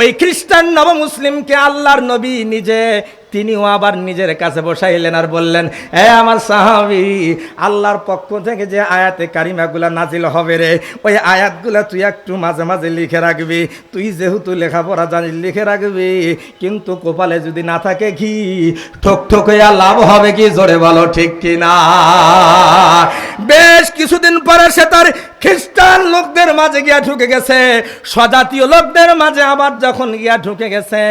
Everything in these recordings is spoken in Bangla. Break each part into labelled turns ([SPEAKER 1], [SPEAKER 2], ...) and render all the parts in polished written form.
[SPEAKER 1] ওই খ্রিস্টান নব মুসলিমকে আল্লাহর নবী নিজে তিনিও আবার নিজের কাছে বসাইলেন আর বললেন, আমার সাহাবী, আল্লাহর পক্ষ থেকে যে আয়াতে কারিমাগুলা নাজিল হবে রে, ওই আয়াতগুলা তুই একটু মাঝে মাঝে লিখে রাখবি। তুই যেহেতু লেখাপড়া জানিস লিখে রাখবি, কিন্তু কপালে যদি না থাকে কি ঠক ঠক হইয়া লাভ হবে কি? জোরে বলো ঠিক কিনা? বেশ কিছুদিন পরে সে তার খ্রিস্টান লোকদের মাঝে গিয়া ঢুকে গেছে, স্বজাতীয় লোকদের মাঝে আবার যখন গিয়া ঢুকে গেছে,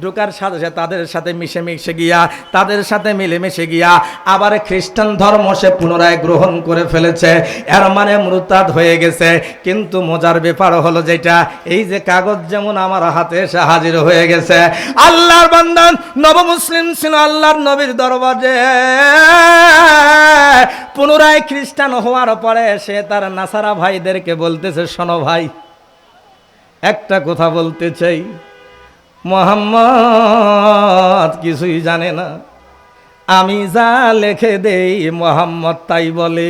[SPEAKER 1] ঢুকার সাথে সাথে তাদের সাথে মিশে গিয়া, তাদের সাথে মিলেমিশে গিয়া আবার খ্রিস্টান ধর্ম সে পুনরায় গ্রহণ করে ফেলেছে। এর মানে মুরতাদ হয়ে গেছে। কিন্তু মজার ব্যাপার হলো যেটা, এই যে কাগজ যেমন আমার হাতে এসে হাজির হয়ে গেছে, আল্লাহর বান্দা নব মুসলিম ছিল আল্লাহর নবীর দরবারে, পুনরায় খ্রিস্টান হওয়ার পরে সে তার নাসারা ভাইদেরকে বলতেছে, শোনো ভাই, একটা কথা বলতে চাই, মুহাম্মদ কিছুই জানে না, আমি যা লিখে দেই মুহাম্মদ তাই বলে।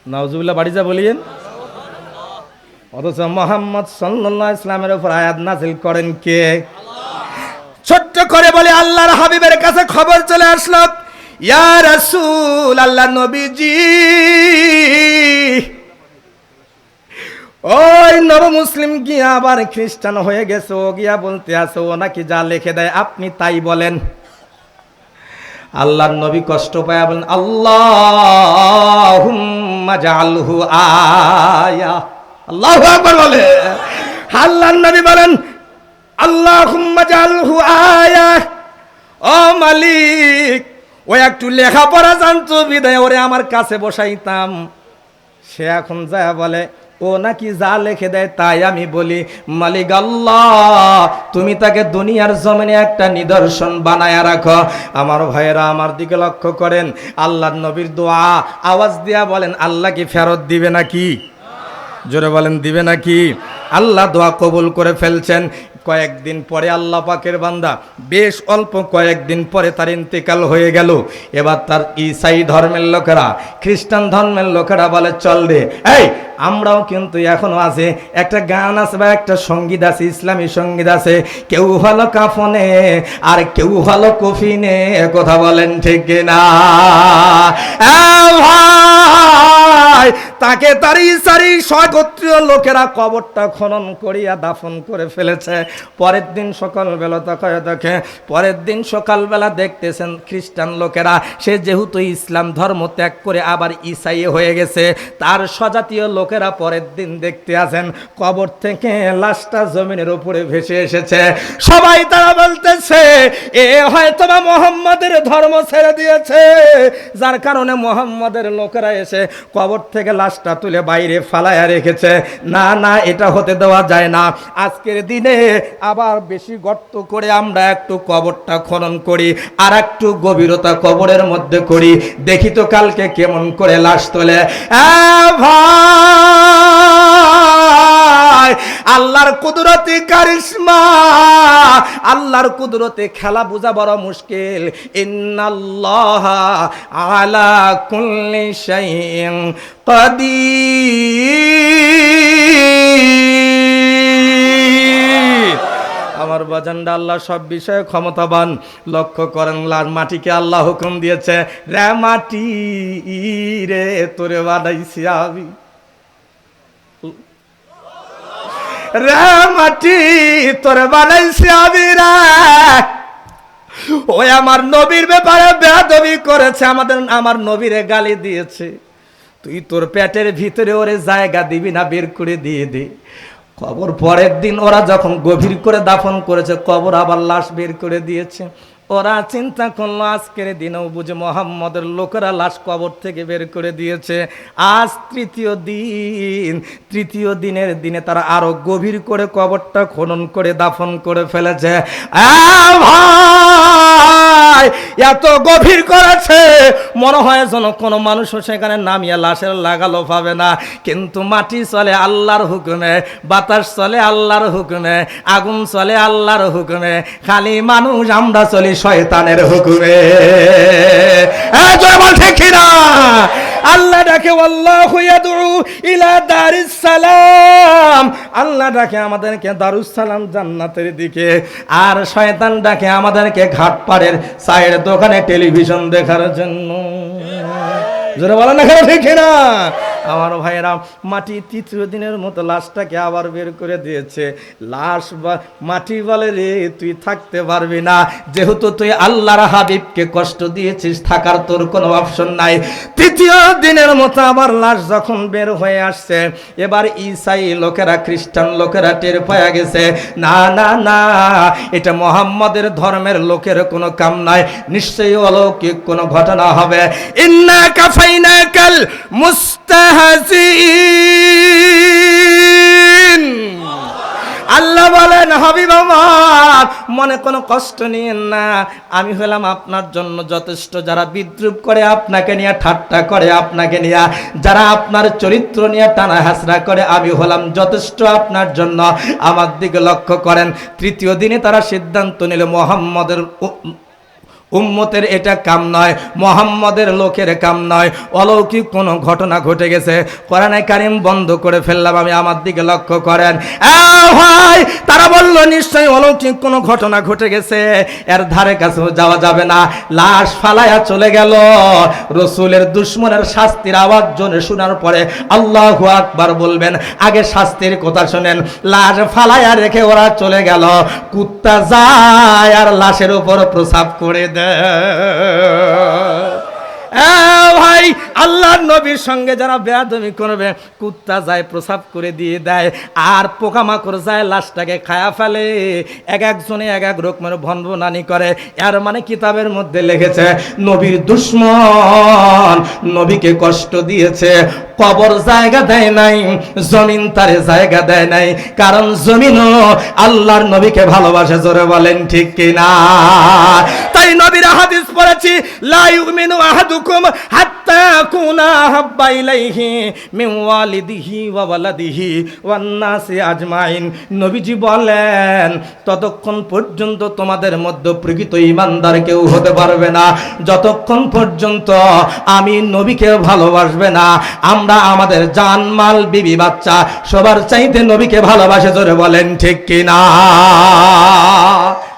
[SPEAKER 1] নাউজুবিল্লাহ, বাড়ি যা বলিয়েন। অথচ মুহাম্মদ সাল্লাল্লাহু আলাইহি ওয়াসাল্লামের উপর আয়াত নাযিল করেন কে? ছোট্ট করে বলে আল্লাহর হাবিবের কাছে খবর চলে আসলো, ইয়া রাসূল, আল্লাহ নবীজি, ওই নব মুসলিম গিয়া আবার খ্রিস্টান হয়ে গেছে, ও গিয়া বলতে আছে ও নাকি যা লিখে দেয় আপনি তাই বলেন। আল্লাহর নবী কষ্ট পায় বলেন, আল্লাহুম্মা জাআলহু আয়া। আল্লাহু আকবার বলে। আল্লাহর নবী বলেন, আল্লাহুম্মা জাআলহু আয়া। ও মালিক, ও একটু লেখাপড়া জানতো বিদায় ওরে আমার কাছে বসাইতাম। সে এখন যায় বলে ও নাকি যা লিখে দেয় তাই আমি বলি। মালিক আল্লাহ, তুমি তাকে দুনিয়ার জমিনে একটা নিদর্শন বানায়া রাখো। আমার ভাইয়েরা আমার দিকে লক্ষ্য করেন, আল্লাহর নবীর দোয়া আওয়াজ দিয়া বলেন, আল্লাহ কি ফেরত দিবে নাকি? জোরে বলেন, দিবে নাকি? আল্লাহ দোয়া কবুল করে ফেলছেন। কয়েকদিন পরে আল্লাহ পাকের বান্দা, বেশ অল্প কয়েকদিন পরে তার ইন্তেকাল হয়ে গেল। এবার তার ঈসাই ধর্মের লোকেরা, খ্রিস্টান ধর্মের লোকেরা বলে, চল রে, এই আমরাও কিন্তু এখনো আছে, একটা গান আছে বা একটা সঙ্গীত আছে, ইসলামী সঙ্গীত আছে, কেউ হলো কাফনে আর কেউ হলো কফিনে। কথা বলেন ঠিক না? ভাই, তাকে তার ঈসারি স্বগোত্রীয় লোকেরা কবরটা খনন করিয়া দাফন করে ফেলেছে। পরের দিন সকালবেলা দেখে, পরের দিন সকালবেলা দেখতেছেন খ্রিস্টান লোকেরা, সে যেহেতু ইসলাম ধর্ম ত্যাগ করে আবার ঈসাই হয়ে গেছে, তার স্বজাতীয় লোকেরা পরের দিন দেখতে আছেন কবর থেকে লাশটা জমিনের উপরে ভেসে এসেছে। সবাই তারা বলতেছে, এ হয়তো বা মুহাম্মাদের ধর্ম ছেড়ে দিয়েছে, যার কারণে মুহাম্মাদের লোকেরা এসে কবর থেকে লাশটা তুলে বাইরে ফালায়া রেখেছে। না না, এটা হতে দেওয়া যায় না। আজকের দিনে আবার বেশি গর্ত করে আমরা একটু কবরটা খনন করি, আর একটু গভীরতা কবরের মধ্যে করি, দেখি তো কালকে কেমন করে লাশ তোলে। ভাই, আল্লাহর কুদরতি কারিশমা, আল্লাহর কুদরতে খেলা বোঝা বড় মুশকিল। ইন্নাল্লাহা আলা কুল্লি শাইইন কাদির। আমার বাজানটা আল্লাহ সব বিষয়ে ক্ষমতাবান। লক্ষ্য করেন, মাটিকে আল্লাহ হুকুম দিয়েছে, রে মাটি রে তোরে বানাইছি আমি, রে মাটি তোরে বানাইছি আমি রে। ওই আমার নবীর ব্যাপারে বেয়াদবি করেছে, আমার নবীরে গালি দিয়েছে, তুই তোর পেটের ভিতরে ওরে জায়গা দিবি না, বের করে দিয়ে দে। কবর পরের দিন ওরা যখন গভীর করে দাফন করেছে, কবর আবার লাশ বের করে দিয়েছে। ওরা চিন্তা করলো আজকের দিনেও বুঝে মুহাম্মদের লোকেরা লাশ কবর থেকে বের করে দিয়েছে। আজ তৃতীয় দিন, তৃতীয় দিনের দিনে তারা আরো গভীর করে কবরটা খনন করে দাফন করে ফেলেছে। ভাই, এত গভীর করেছে মনে হয় যেন কোনো মানুষও সেখানে নামিয়া লাশের লাগালো পাবে না। কিন্তু মাটি চলে আল্লাহর হুকুমে, বাতাস চলে আল্লাহর হুকুমে, আগুন চলে আল্লাহর হুকুমে, খালি মানুষ আমরা চলি শয়তানের হুকুমে। ঠিক না? আল্লাহ ডাকে, আল্লাহু ইয়াদউ ইলা দারিস সালাম, আল্লাহ ডাকে আমাদেরকে দারুস সালাম জান্নাতের দিকে, আর শয়তান ডাকে আমাদেরকে ঘাটপাড়ের চায়ের দোকানে টেলিভিশন দেখার জন্য। জোরে বলেন না, ঠিক না? আমার ভাইরা, মাটি তৃতীয় দিনের মতো লাশটাকে আবার বের করে দিয়েছে। লাশ বা মাটি বলে, রে তুই থাকতে পারবি না, যেহেতু তুই আল্লাহর হাবিবকে কষ্ট দিয়েছিস, থাকার তোর কোনো অপশন নাই। তৃতীয় দিনের মতো আবার লাশ যখন বের হয়ে আসছে, এবার ঈসাই লোকেরা, খ্রিস্টান লোকেরা টের পাওয়া গেছে, না না না, এটা মুহাম্মাদের ধর্মের লোকের কোনো কাম নাই, নিশ্চয়ই অলৌকিক কোনো ঘটনা হবে। ইন্না কাফাইনাকাল মুস্তাহজিন। আল্লাহ বলেন, হাবিব আমার, মনে কোনো কষ্ট নিয়েন না, আমি হলাম আপনার জন্য যথেষ্ট। যারা বিদ্রুপ করে আপনাকে নিয়ে, ঠাট্টা করে আপনাকে নিয়ে, যারা আপনার চরিত্র নিয়ে টানা হাসরা করে, আমি হলাম যথেষ্ট আপনার জন্য। আমার দিকে লক্ষ্য করেন। তৃতীয় দিনে তারা সিদ্ধান্ত নিল, মুহাম্মাদের উম্মতের এটা কাম নয়, মুহাম্মাদের লোকের কাম নয়, অলৌকিক কোনো ঘটনা ঘটে গেছে। কোরআনে কারিম বন্ধ করে ফেললাম আমি, আমার দিকে লক্ষ্য করেন। ভাই, তারা বলল নিশ্চয়ই অলৌকিক কোনো ঘটনা ঘটে গেছে, এর ধারে কাছেও যাওয়া যাবে না। লাশ ফালায়া চলে গেল। রসুলের দুশমনের শাস্তির আওয়াজ জোরে শোনার পরে আল্লাহু আকবার বলবেন, আগে শাস্তির কথা শোনেন। লাশ ফালায়া রেখে ওরা চলে গেল। কুত্তা যায় আর লাশের উপর প্রসাব করে দেয়। ভাই, আল্লাহর নবীর সঙ্গে যারা বেয়াদবি করবে, কুত্তা যায় প্রসাব করে দিয়ে দেয়, আর পোকামাকড় যায় লাশটাকে খায়া ফেলে। এক একজনে এক এক রকমের ভনভনানি করে। এর মানে কিতাবের মধ্যে লিখেছে, নবীর দুশমন নবীকে কষ্ট দিয়েছে, কবর জায়গা দেয় নাই, জমিন তারে জায়গা দেয় নাই, কারণ জমিনও আল্লাহর নবীকে ভালোবাসে। জোরে বলেন ঠিক কিনা? তাই নবীর হাদিস পড়েছি, লা ইউমিনু আহাদুকুম হাত্তা ইয়াকুনা হাব্বা ইলাইহি মিন ওয়ালিদিহি ওয়া ওয়ালাদিহি ওয়ান নাসি আজমাইন। নবীজি বলেন, ততক্ষণ পর্যন্ত তোমাদের মধ্যে প্রকৃত ঈমানদার কেউ হতে পারবে না যতক্ষণ পর্যন্ত আমি নবীকে ভালোবাসবে না। আমরা আমাদের জান মাল বিবি বাচ্চা সবার চাইতে নবীকে ভালোবাসে। জোরে বলেন ঠিক কিনা?